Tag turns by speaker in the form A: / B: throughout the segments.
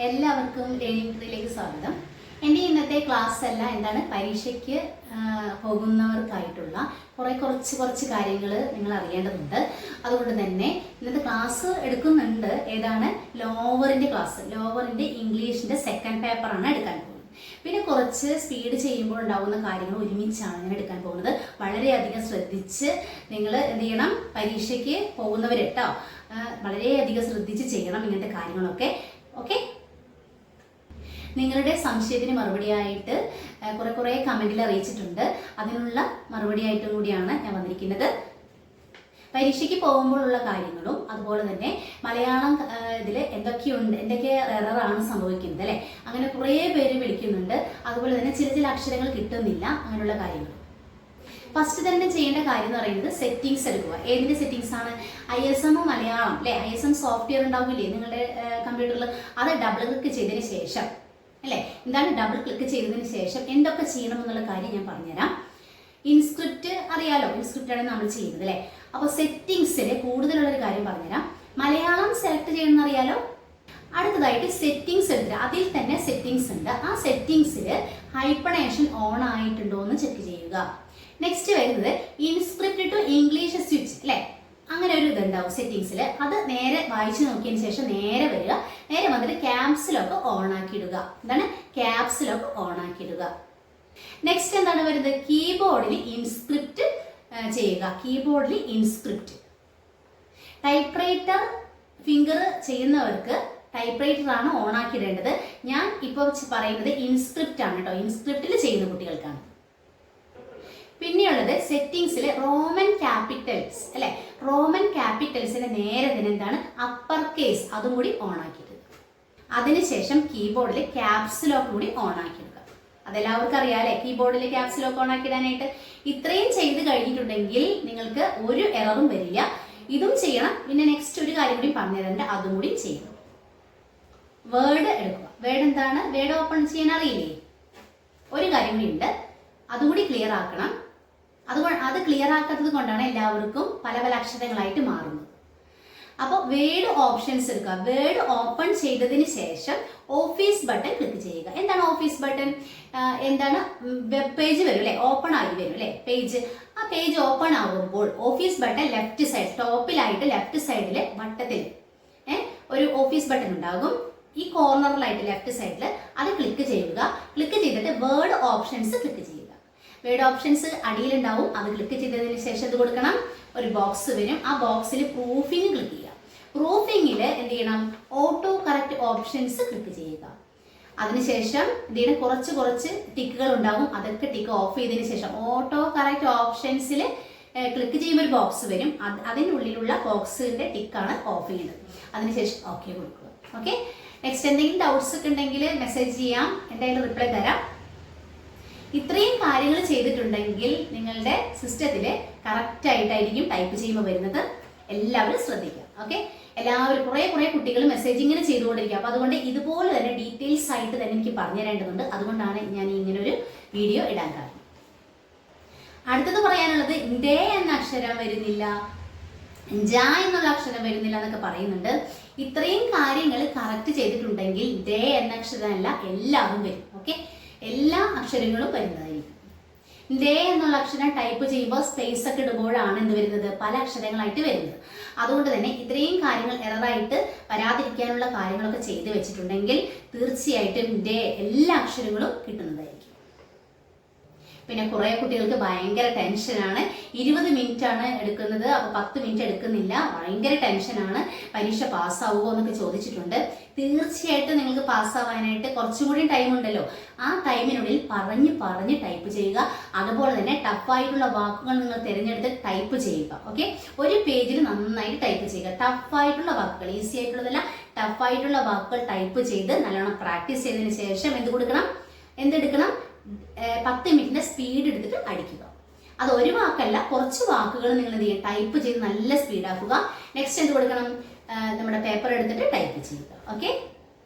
A: എല്ലാവർക്കും ലേണിംഗ് സ്വാഗതം. എൻ്റെ ഇന്നത്തെ ക്ലാസ് എല്ലാം എന്താണ്, പരീക്ഷയ്ക്ക് പോകുന്നവർക്കായിട്ടുള്ള കുറച്ച് കാര്യങ്ങൾ നിങ്ങൾ അറിയേണ്ടതുണ്ട്. അതുകൊണ്ട് തന്നെ ഇന്നത്തെ ക്ലാസ് എടുക്കുന്നുണ്ട്. ഏതാണ്? ലോവറിൻ്റെ ക്ലാസ്. ലോവറിൻ്റെ ഇംഗ്ലീഷിൻ്റെ സെക്കൻഡ് പേപ്പറാണ് എടുക്കാൻ പോകുന്നത്. പിന്നെ കുറച്ച് സ്പീഡ് ചെയ്യുമ്പോൾ ഉണ്ടാകുന്ന കാര്യങ്ങൾ ഒരുമിച്ചാണ് ഞാൻ എടുക്കാൻ പോകുന്നത്. വളരെയധികം ശ്രദ്ധിച്ച് നിങ്ങൾ എന്ത് ചെയ്യണം, പരീക്ഷയ്ക്ക് പോകുന്നവരെട്ടോ വളരെയധികം ശ്രദ്ധിച്ച് ചെയ്യണം ഇങ്ങനത്തെ കാര്യങ്ങളൊക്കെ. ഓക്കെ, നിങ്ങളുടെ സംശയത്തിന് മറുപടിയായിട്ട് കുറേ കമൻറ്റിൽ അറിയിച്ചിട്ടുണ്ട്. അതിനുള്ള മറുപടിയായിട്ടും കൂടിയാണ് ഞാൻ വന്നിരിക്കുന്നത്. പരീക്ഷയ്ക്ക് പോകുമ്പോഴുള്ള കാര്യങ്ങളും അതുപോലെ തന്നെ മലയാളം ഇതിൽ എന്തൊക്കെ എററാണ് സംഭവിക്കുന്നത് അല്ലേ, അങ്ങനെ കുറേ പേര് വിളിക്കുന്നുണ്ട്. അതുപോലെ തന്നെ ചില അക്ഷരങ്ങൾ കിട്ടുന്നില്ല, അങ്ങനെയുള്ള കാര്യങ്ങൾ. ഫസ്റ്റ് തന്നെ ചെയ്യേണ്ട കാര്യം എന്ന് പറയുന്നത് സെറ്റിംഗ്സ് എടുക്കുക. ഏതിൻ്റെ സെറ്റിംഗ്സ് ആണ്? ISM മലയാളം അല്ലേ, ISM സോഫ്റ്റ്വെയർ ഉണ്ടാവില്ലേ നിങ്ങളുടെ കമ്പ്യൂട്ടറിൽ, അത് ഡബിൾ ക്ലിക്ക് ചെയ്തതിന് ശേഷം അല്ലേ, എന്താണ് ഡബിൾ ക്ലിക്ക് ചെയ്തതിന് ശേഷം എന്തൊക്കെ ചെയ്യണം എന്നുള്ള കാര്യം ഞാൻ പറഞ്ഞുതരാം. ഇൻസ്ക്രിപ്റ്റ് അറിയാലോ, ഇൻസ്ക്രിപ്റ്റാണ് നമ്മൾ ചെയ്യുന്നത് അല്ലേ. അപ്പോൾ സെറ്റിംഗ്സിൽ കൂടുതലുള്ളൊരു കാര്യം പറഞ്ഞുതരാം. മലയാളം സെലക്ട് ചെയ്യണമെന്ന് അറിയാലോ. അടുത്തതായിട്ട് സെറ്റിംഗ്സ് എടുത്തിട്ട് അതിൽ തന്നെ സെറ്റിംഗ്സ് ഉണ്ട്. ആ സെറ്റിംഗ്സിൽ ഹൈപ്പണേഷൻ ഓൺ ആയിട്ടുണ്ടോ എന്ന് ചെക്ക് ചെയ്യുക. നെക്സ്റ്റ് വരുന്നത് ഇൻസ്ക്രിപ്റ്റ് ടു ഇംഗ്ലീഷ് സ്വിച്ച് അല്ലേ, അങ്ങനെ ഒരു ഇതുണ്ടാവും സെറ്റിംഗ്സിൽ. അത് നേരെ വായിച്ചു നോക്കിയതിന് ശേഷം നേരെ വരിക. നേരെ വന്നിട്ട് ക്യാപ്സിലൊക്കെ ഓൺ ആക്കിയിടുക. എന്താണ്? ക്യാപ്സിലൊക്കെ ഓൺ ആക്കിയിടുക. നെക്സ്റ്റ് എന്താണ് വരുന്നത്? കീബോർഡിൽ ഇൻസ്ക്രിപ്റ്റ് ചെയ്യുക. കീബോർഡിൽ ഇൻസ്ക്രിപ്റ്റ്. ടൈപ്പ് റൈറ്റർ ഫിംഗർ ചെയ്യുന്നവർക്ക് ടൈപ്പ് റൈറ്റർ ആണ് ഓൺ ആക്കിയിടേണ്ടത്. ഞാൻ ഇപ്പോൾ പറയുന്നത് ഇൻസ്ക്രിപ്റ്റ് ആണ് കേട്ടോ, ഇൻസ്ക്രിപ്റ്റിൽ ചെയ്യുന്ന കുട്ടികൾക്കാണ്. പിന്നെയുള്ളത് സെറ്റിംഗ്സിൽ റോമൻ ക്യാപിറ്റൽസ് അല്ലെ, റോമൻ ക്യാപിറ്റൽസിന്റെ നേരെ തന്നെ എന്താണ്, അപ്പർ കേസ്, അതും കൂടി ഓൺ ആക്കിയിട്ട് അതിനുശേഷം കീബോർഡിൽ ക്യാപ്സ് ലോക്ക് കൂടി ഓൺ ആക്കിയെടുക്കുക. അതെല്ലാവർക്കും അറിയാം അല്ലെ, കീബോർഡിൽ ക്യാപ്സ് ലോക്ക് ഓൺ ആക്കിയിടാനായിട്ട്. ഇത്രയും ചെയ്ത് കഴിഞ്ഞിട്ടുണ്ടെങ്കിൽ നിങ്ങൾക്ക് ഒരു എററും വരില്ല. ഇതും ചെയ്യണം. പിന്നെ നെക്സ്റ്റ് ഒരു കാര്യം കൂടി പറഞ്ഞു തരേണ്ട, അതും കൂടി ചെയ്യണം. വേർഡ് എടുക്കുക. വേർഡ് എന്താണ്? വേർഡ് ഓപ്പൺ ചെയ്യാൻ അറിയില്ലേ? ഒരു കാര്യം കൂടി ഉണ്ട്, അതുകൂടി ക്ലിയർ ആക്കണം. അത് ക്ലിയർ ആക്കാത്തത് കൊണ്ടാണ് എല്ലാവർക്കും പല അക്ഷരങ്ങളായിട്ട് മാറുന്നത്. അപ്പോൾ വേർഡ് ഓപ്ഷൻസ് എടുക്കുക. വേർഡ് ഓപ്പൺ ചെയ്തതിന് ശേഷം ഓഫീസ് ബട്ടൺ ക്ലിക്ക് ചെയ്യുക. എന്താണ് ഓഫീസ് ബട്ടൺ? എന്താണ്, വെബ് പേജ് വരും അല്ലേ, ഓപ്പൺ ആയി വരും അല്ലേ പേജ്. ആ പേജ് ഓപ്പൺ ആകുമ്പോൾ ഓഫീസ് ബട്ടൺ ലെഫ്റ്റ് സൈഡ് ടോപ്പിലായിട്ട് ലെഫ്റ്റ് സൈഡിൽ വട്ടത്തിൽ ഒരു ഓഫീസ് ബട്ടൺ ഉണ്ടാകും. ഈ കോർണറിലായിട്ട് ലെഫ്റ്റ് സൈഡിൽ അത് ക്ലിക്ക് ചെയ്യുക. ക്ലിക്ക് ചെയ്തിട്ട് വേർഡ് ഓപ്ഷൻസ് ക്ലിക്ക് ചെയ്യുക. വേർഡ് ഓപ്ഷൻസ് അടിയിലുണ്ടാവും. അത് ക്ലിക്ക് ചെയ്തതിന് ശേഷം ഇത് കൊടുക്കണം, ഒരു ബോക്സ് വരും. ആ ബോക്സിൽ പ്രൂഫിങ് ക്ലിക്ക് ചെയ്യുക. പ്രൂഫിങ്ങിൽ എന്ത് ചെയ്യണം, ഓട്ടോ കറക്റ്റ് ഓപ്ഷൻസ് ക്ലിക്ക് ചെയ്യുക. അതിനുശേഷം എന്ത് ചെയ്യണം, കുറച്ച് ടിക്കുകൾ ഉണ്ടാവും. അതൊക്കെ ടിക്ക് ഓഫ് ചെയ്തതിന് ശേഷം ഓട്ടോ കറക്റ്റ് ഓപ്ഷൻസിൽ ക്ലിക്ക് ചെയ്യുമ്പോൾ ഒരു ബോക്സ് വരും. അതിനുള്ളിലുള്ള ബോക്സിന്റെ ടിക്കാണ് ഓഫ് ചെയ്യുന്നത്. അതിനുശേഷം ഓക്കെ കൊടുക്കുക. ഓക്കെ, നെക്സ്റ്റ് എന്തെങ്കിലും ഡൗട്ട്സ് ഒക്കെ ഉണ്ടെങ്കിൽ മെസ്സേജ് ചെയ്യാം, എന്തായാലും റിപ്ലൈ തരാം. ഇത്രയും കാര്യങ്ങൾ ചെയ്തിട്ടുണ്ടെങ്കിൽ നിങ്ങളുടെ സിസ്റ്റത്തിൽ കറക്റ്റ് ആയിട്ടായിരിക്കും ടൈപ്പ് ചെയ്യുമ്പോൾ വരുന്നത്. എല്ലാവരും ശ്രദ്ധിക്കുക. ഓക്കെ, എല്ലാവരും കുറേ കുട്ടികൾ മെസ്സേജ് ഇങ്ങനെ ചെയ്തുകൊണ്ടിരിക്കുക. അപ്പോൾ അതുകൊണ്ട് ഇതുപോലെ തന്നെ ഡീറ്റെയിൽസ് ആയിട്ട് തന്നെ എനിക്ക് പറഞ്ഞു തരേണ്ടതുണ്ട്. അതുകൊണ്ടാണ് ഞാൻ ഇങ്ങനെ ഒരു വീഡിയോ ഇടാൻ കാരണം. അടുത്തത് പറയാനുള്ളത്, ഡേ എന്ന അക്ഷരം വരുന്നില്ല, ജ എന്നുള്ള അക്ഷരം വരുന്നില്ല എന്നൊക്കെ പറയുന്നുണ്ട്. ഇത്രയും കാര്യങ്ങൾ കറക്റ്റ് ചെയ്തിട്ടുണ്ടെങ്കിൽ ഡേ എന്ന അക്ഷരമല്ല എല്ലാവരും വരും. ഓക്കെ, എല്ലാ അക്ഷരങ്ങളും വരുന്നതായിരിക്കും. ഡേ എന്നുള്ള അക്ഷരം ടൈപ്പ് ചെയ്യുമ്പോൾ സ്പേസ് ഒക്കെ ഇടുമ്പോഴാണ് എന്ത് വരുന്നത്, പല അക്ഷരങ്ങളായിട്ട് വരുന്നത്. അതുകൊണ്ട് തന്നെ ഇത്രയും കാര്യങ്ങൾ എററായിട്ട് വരാതിരിക്കാനുള്ള കാര്യങ്ങളൊക്കെ ചെയ്ത് വെച്ചിട്ടുണ്ടെങ്കിൽ തീർച്ചയായിട്ടും ഡേ എല്ലാ അക്ഷരങ്ങളും കിട്ടുന്നതായിരിക്കും. പിന്നെ കുറേ കുട്ടികൾക്ക് ഭയങ്കര ടെൻഷനാണ്. 20 മിനിറ്റ് ആണ് എടുക്കുന്നത്, അപ്പോൾ 10 മിനിറ്റ് എടുക്കുന്നില്ല. ഭയങ്കര ടെൻഷനാണ്, പരീക്ഷ പാസ്സാവുമോ എന്നൊക്കെ ചോദിച്ചിട്ടുണ്ട്. തീർച്ചയായിട്ടും നിങ്ങൾക്ക് പാസ്സാവാനായിട്ട് കുറച്ചും കൂടി ടൈം ഉണ്ടല്ലോ. ആ ടൈമിനുള്ളിൽ പറഞ്ഞ് ടൈപ്പ് ചെയ്യുക. അതുപോലെ തന്നെ ടഫായിട്ടുള്ള വാക്കുകൾ നിങ്ങൾ തിരഞ്ഞെടുത്ത് ടൈപ്പ് ചെയ്യുക. ഓക്കെ, ഒരു പേജിൽ നന്നായിട്ട് ടൈപ്പ് ചെയ്യുക. ടഫായിട്ടുള്ള വാക്കുകൾ, ഈസി ആയിട്ടുള്ളതല്ല, ടഫായിട്ടുള്ള വാക്കുകൾ ടൈപ്പ് ചെയ്ത് നല്ലോണം പ്രാക്ടീസ് ചെയ്തതിന് ശേഷം എന്തെടുക്കണം, 10 മിനിറ്റിന്റെ സ്പീഡ് എടുത്തിട്ട് അടിക്കുക. അത് ഒരു വാക്കല്ല, കുറച്ച് വാക്കുകൾ നിങ്ങൾ എന്ത് ചെയ്യുക, ടൈപ്പ് ചെയ്ത് നല്ല സ്പീഡാക്കുക. നെക്സ്റ്റ് എന്ത് കൊടുക്കണം, നമ്മുടെ പേപ്പർ എടുത്തിട്ട് ടൈപ്പ് ചെയ്യുക. ഓക്കെ,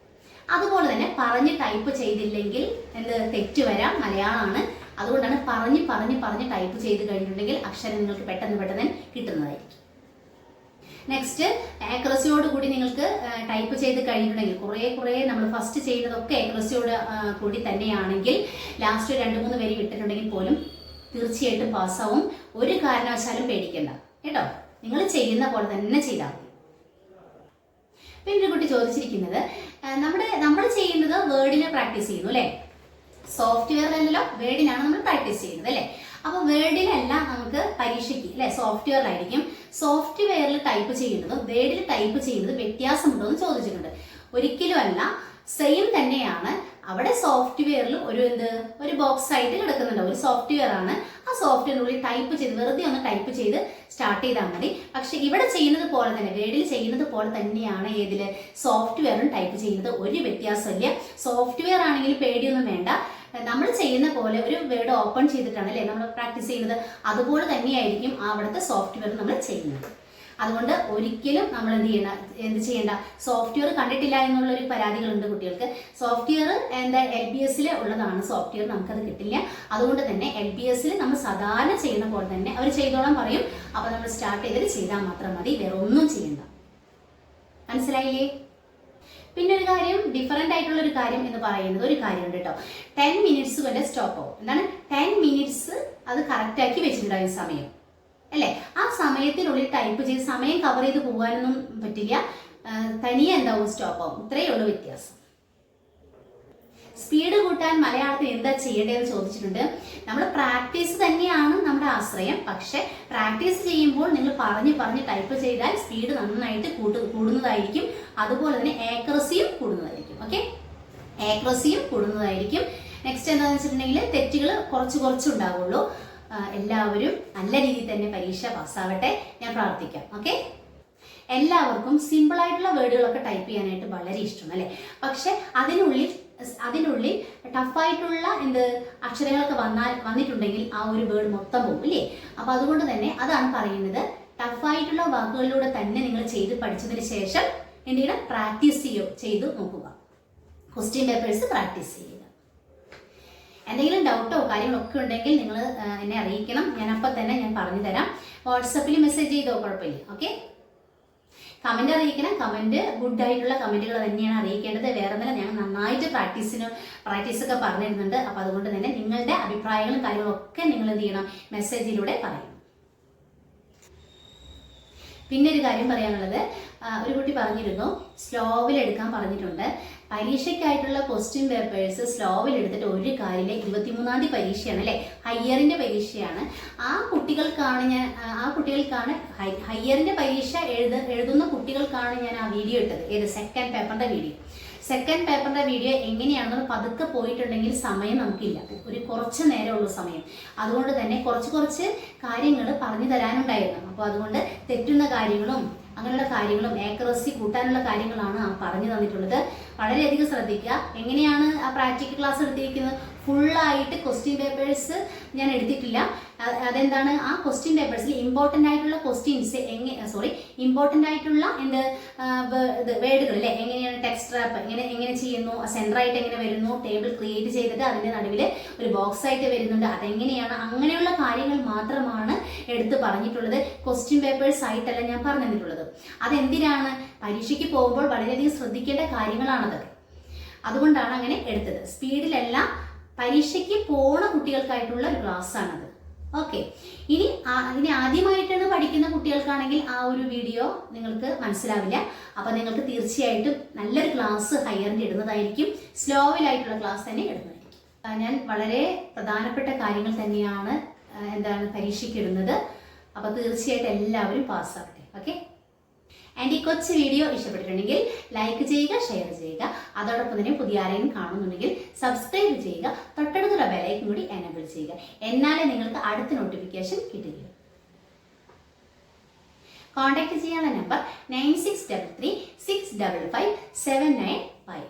A: അതുപോലെ തന്നെ പറഞ്ഞ് ടൈപ്പ് ചെയ്തില്ലെങ്കിൽ തെറ്റ് വരാം, മലയാളമാണ്. അതുകൊണ്ടാണ് പറഞ്ഞ് ടൈപ്പ് ചെയ്ത് കഴിഞ്ഞിട്ടുണ്ടെങ്കിൽ അക്ഷരം നിങ്ങൾക്ക് പെട്ടെന്ന് കിട്ടുന്നതായിരിക്കും. നെക്സ്റ്റ് ആക്യുറസിയോട് കൂടി നിങ്ങൾക്ക് ടൈപ്പ് ടൈപ്പ് ചെയ്ത് കഴിഞ്ഞിട്ടുണ്ടെങ്കിൽ കുറേ നമ്മൾ ഫസ്റ്റ് ചെയ്യുന്നതൊക്കെ ആക്യുറസിയോട് കൂടി തന്നെയാണെങ്കിൽ ലാസ്റ്റ് 2-3 വരി വിട്ടിട്ടുണ്ടെങ്കിൽ പോലും തീർച്ചയായിട്ടും പാസ്സാവും. ഒരു കാരണവശാലും പേടിക്കണ്ട കേട്ടോ. നിങ്ങൾ ചെയ്യുന്ന പോലെ തന്നെ ചെയ്താൽ മതി. പിന്നെ ഒരു കുട്ടി ചോദിച്ചിരിക്കുന്നത്, നമ്മൾ ചെയ്യുന്നത് വേർഡിനെ പ്രാക്ടീസ് ചെയ്യുന്നു അല്ലേ, സോഫ്റ്റ്വെയറിലല്ലോ വേർഡിനാണ് നമ്മൾ പ്രാക്ടീസ് ചെയ്യുന്നത് അല്ലേ. അപ്പോൾ വേർഡിലല്ല നമുക്ക് പരീക്ഷയ്ക്ക് അല്ലെ സോഫ്റ്റ്വെയറിലായിരിക്കും. സോഫ്റ്റ്വെയറിൽ ടൈപ്പ് ചെയ്യുന്നതും വേർഡിൽ ടൈപ്പ് ചെയ്യുന്നതും വ്യത്യാസമുണ്ടോ എന്ന് ചോദിച്ചിട്ടുണ്ട്. ഒരിക്കലും അല്ല, സെയിം തന്നെയാണ്. അവിടെ സോഫ്റ്റ്വെയറിൽ ഒരു ബോക്സ് ആയിട്ട് കിടക്കുന്നുണ്ട്, ഒരു സോഫ്റ്റ്വെയർ ആണ്. ആ സോഫ്റ്റ്വെയറിനുള്ളിൽ ടൈപ്പ് ചെയ്ത് വെറുതെ ഒന്ന് ടൈപ്പ് ചെയ്ത് സ്റ്റാർട്ട് ചെയ്താൽ മതി. പക്ഷെ ഇവിടെ ചെയ്യുന്നത് പോലെ തന്നെ, വേർഡിൽ ചെയ്യുന്നത് പോലെ തന്നെയാണ് ഏതിൽ സോഫ്റ്റ്വെയറും ടൈപ്പ് ചെയ്യുന്നത്. ഒരു വ്യത്യാസമില്ല. സോഫ്റ്റ്വെയർ ആണെങ്കിൽ പേടിയൊന്നും വേണ്ട. നമ്മൾ ചെയ്യുന്ന പോലെ ഒരു വേർഡ് ഓപ്പൺ ചെയ്തിട്ടാണ് അല്ലേ നമ്മൾ പ്രാക്ടീസ് ചെയ്യുന്നത്, അതുപോലെ തന്നെയായിരിക്കും അവിടുത്തെ സോഫ്റ്റ്വെയർ നമ്മൾ ചെയ്യുന്നത്. അതുകൊണ്ട് ഒരിക്കലും നമ്മൾ എന്ത് ചെയ്യേണ്ട, സോഫ്റ്റ്വെയർ കണ്ടിട്ടില്ല എന്നുള്ളൊരു പരാതികളുണ്ട് കുട്ടികൾക്ക്. സോഫ്റ്റ്വെയർ LBS ഉള്ളതാണ് സോഫ്റ്റ്വെയർ, നമുക്കത് കിട്ടില്ല. അതുകൊണ്ട് തന്നെ LBS നമ്മൾ സാധാരണ ചെയ്യുന്ന പോലെ തന്നെ അവർ ചെയ്തോളാൻ പറയും. അപ്പോൾ നമ്മൾ സ്റ്റാർട്ട് ചെയ്തിട്ട് ചെയ്താൽ മാത്രം മതി, വേറെ ഒന്നും ചെയ്യണ്ട. മനസ്സിലായില്ലേ? പിന്നെ ഒരു കാര്യം, ഡിഫറെൻ്റ് ആയിട്ടുള്ള ഒരു കാര്യം എന്ന് പറയുന്നത് ഒരു കാര്യമുണ്ട് കേട്ടോ. 10 മിനിറ്റ്സ് വരെ സ്റ്റോപ്പ് ആവും. എന്താണ് 10 മിനിറ്റ്സ്? അത് കറക്റ്റാക്കി വെച്ചിട്ടുണ്ടാവും സമയം അല്ലേ. ആ സമയത്തിനുള്ളിൽ ടൈപ്പ് ചെയ്ത് സമയം കവർ ചെയ്ത് പോകാനൊന്നും പറ്റില്ല, തനിയെ എന്താവും സ്റ്റോപ്പ് ആവും. ഇത്രയേ ഉള്ളൂ വ്യത്യാസം. സ്പീഡ് കൂട്ടാൻ മലയാളത്തിൽ എന്താ ചെയ്യേണ്ടതെന്ന് ചോദിച്ചിട്ടുണ്ട്. നമ്മൾ പ്രാക്ടീസ് തന്നെയാണ് നമ്മുടെ ആശ്രയം. പക്ഷെ പ്രാക്ടീസ് ചെയ്യുമ്പോൾ നിങ്ങൾ പറഞ്ഞ് ടൈപ്പ് ചെയ്താൽ സ്പീഡ് നന്നായിട്ട് കൂടുന്നതായിരിക്കും. അതുപോലെ തന്നെ ആക്യുറസിയും കൂടുന്നതായിരിക്കും. ഓക്കെ, ആക്യുറസിയും കൂടുന്നതായിരിക്കും. നെക്സ്റ്റ് എന്താണെന്ന് വെച്ചിട്ടുണ്ടെങ്കിൽ തെറ്റുകൾ കുറച്ചുണ്ടാവുള്ളൂ. എല്ലാവരും നല്ല രീതിയിൽ തന്നെ പരീക്ഷ പാസ്സാവട്ടെ, ഞാൻ പ്രാർത്ഥിക്കാം. ഓക്കെ, എല്ലാവർക്കും സിമ്പിളായിട്ടുള്ള വേർഡുകളൊക്കെ ടൈപ്പ് ചെയ്യാനായിട്ട് വളരെ ഇഷ്ടമാണ് അല്ലേ. പക്ഷെ അതിനുള്ളിൽ ടഫായിട്ടുള്ള അക്ഷരങ്ങളൊക്കെ വന്നിട്ടുണ്ടെങ്കിൽ ആ ഒരു വേർഡ് മൊത്തം പോകും അല്ലേ. അപ്പോൾ അതുകൊണ്ട് തന്നെ അതാണ് പറയുന്നത്, ടഫായിട്ടുള്ള വാക്കുകളിലൂടെ തന്നെ നിങ്ങൾ ചെയ്ത് പഠിച്ചതിന് ശേഷം എന്തെങ്കിലും പ്രാക്ടീസ് ചെയ്ത് നോക്കുക. ക്വസ്റ്റ്യൻ പേപ്പേഴ്സ് പ്രാക്ടീസ് ചെയ്യുക. എന്തെങ്കിലും ഡൗട്ടോ കാര്യങ്ങളൊക്കെ ഉണ്ടെങ്കിൽ നിങ്ങൾ എന്നെ അറിയിക്കണം. ഞാൻ പറഞ്ഞു തരാം. വാട്സപ്പിൽ മെസ്സേജ് ചെയ്തോ, കുഴപ്പമില്ല. ഓക്കെ, കമന്റ് അറിയിക്കണം. കമന്റ് ഗുഡ് ആയിട്ടുള്ള കമന്റുകൾ തന്നെയാണ് അറിയിക്കേണ്ടത്. വേറെ ഒന്നല്ല, ഞാൻ നന്നായിട്ട് പ്രാക്ടീസൊക്കെ പറഞ്ഞിരുന്നുണ്ട്. അപ്പോൾ അതുകൊണ്ട് തന്നെ നിങ്ങളുടെ അഭിപ്രായങ്ങളും കാര്യങ്ങളൊക്കെ നിങ്ങൾ എന്ത് ചെയ്യണം, മെസ്സേജിലൂടെ പറയണം. പിന്നെ ഒരു കാര്യം പറയാനുള്ളത്, ഒരു കുട്ടി പറഞ്ഞിരുന്നു സ്ലോവിൽ എടുക്കാൻ പറഞ്ഞിട്ടുണ്ട്. പരീക്ഷയ്ക്കായിട്ടുള്ള ക്വസ്റ്റ്യൻ പേപ്പേഴ്സ് സ്ലോവിൽ എടുത്തിട്ട് ഒരു കാര്യമില്ല. 23-ാം തീയതി പരീക്ഷയാണ് അല്ലേ, ഹയറിൻ്റെ പരീക്ഷയാണ്. ആ കുട്ടികൾക്കാണ് ഹയറിൻ്റെ പരീക്ഷ എഴുതുന്ന കുട്ടികൾക്കാണ് ഞാൻ ആ വീഡിയോ ഇട്ടത്. ഏത് സെക്കൻഡ് പേപ്പറിൻ്റെ വീഡിയോ എങ്ങനെയാണെന്ന് പതുക്കെ പോയിട്ടുണ്ടെങ്കിൽ സമയം നമുക്കില്ല, കുറച്ച് നേരമുള്ളൂ സമയം. അതുകൊണ്ട് തന്നെ കുറച്ച് കാര്യങ്ങൾ പറഞ്ഞു തരാനുണ്ടായിരുന്നു. അപ്പോൾ അതുകൊണ്ട് തെറ്റുന്ന കാര്യങ്ങളും അങ്ങനെയുള്ള കാര്യങ്ങളും ആക്യുറസി കൂട്ടാനുള്ള കാര്യങ്ങളാണ് ആ പറഞ്ഞു തന്നിട്ടുള്ളത്. വളരെയധികം ശ്രദ്ധിക്കുക. എങ്ങനെയാണ് ആ പ്രാക്ടിക്കൽ ക്ലാസ് എടുത്തിരിക്കുന്നത്? ഫുള്ളായിട്ട് ക്വസ്റ്റ്യൻ പേപ്പേഴ്സ് ഞാൻ എടുത്തിട്ടില്ല. അതെന്താണ്, ആ ക്വസ്റ്റ്യൻ പേപ്പേഴ്സിൽ ഇമ്പോർട്ടൻ്റ് ആയിട്ടുള്ള ഇമ്പോർട്ടൻ്റ് ആയിട്ടുള്ള വേർഡുകൾ അല്ലേ, എങ്ങനെയാണ് ടെക്സ്റ്റ് റാപ്പ് എങ്ങനെ ചെയ്യുന്നു, സെൻറ്ററായിട്ട് എങ്ങനെ വരുന്നു, ടേബിൾ ക്രിയേറ്റ് ചെയ്തിട്ട് അതിൻ്റെ നടുവിൽ ഒരു ബോക്സ് ആയിട്ട് വരുന്നുണ്ട്, അതെങ്ങനെയാണ്, അങ്ങനെയുള്ള കാര്യങ്ങൾ മാത്രമാണ് എടുത്ത് പറഞ്ഞിട്ടുള്ളത്. ക്വസ്റ്റ്യൻ പേപ്പേഴ്സ് ആയിട്ടല്ല ഞാൻ പറഞ്ഞു തന്നിട്ടുള്ളത്. അതെന്തിനാണ്, പരീക്ഷയ്ക്ക് പോകുമ്പോൾ വളരെയധികം ശ്രദ്ധിക്കേണ്ട കാര്യങ്ങളാണത്. അതുകൊണ്ടാണ് അങ്ങനെ എടുത്തത്. സ്പീഡിലെല്ലാം പരീക്ഷയ്ക്ക് പോണ കുട്ടികൾക്കായിട്ടുള്ള ഒരു ക്ലാസ് ആണത്. ഓക്കെ, ഇനി ആദ്യമായിട്ടാണ് പഠിക്കുന്ന കുട്ടികൾക്കാണെങ്കിൽ ആ ഒരു വീഡിയോ നിങ്ങൾക്ക് മനസ്സിലാവില്ല. അപ്പോൾ നിങ്ങൾക്ക് തീർച്ചയായിട്ടും നല്ലൊരു ക്ലാസ് ഹയറിൻ്റെ ഇടുന്നതായിരിക്കും, സ്ലോവിലായിട്ടുള്ള ക്ലാസ് തന്നെ ഇടുന്നതായിരിക്കും. ഞാൻ വളരെ പ്രധാനപ്പെട്ട കാര്യങ്ങൾ തന്നെയാണ് പരീക്ഷയ്ക്ക് ഇടുന്നത്. അപ്പോൾ തീർച്ചയായിട്ടും എല്ലാവരും പാസ്സാകട്ടെ. ഓക്കെ, ആൻഡ് ഈ കൊച്ചു വീഡിയോ ഇഷ്ടപ്പെട്ടിട്ടുണ്ടെങ്കിൽ ലൈക്ക് ചെയ്യുക, ഷെയർ ചെയ്യുക. അതോടൊപ്പം തന്നെ പുതിയ ആരെങ്കിലും കാണുന്നുണ്ടെങ്കിൽ സബ്സ്ക്രൈബ് ചെയ്യുക. തൊട്ടടുത്തുള്ള ബെലൈക്കൻ കൂടി എനേബിൾ ചെയ്യുക. എന്നാലേ നിങ്ങൾക്ക് അടുത്ത നോട്ടിഫിക്കേഷൻ കിട്ടുകയുള്ളൂ. കോൺടാക്ട് ചെയ്യാനുള്ള നമ്പർ 9633 655 795.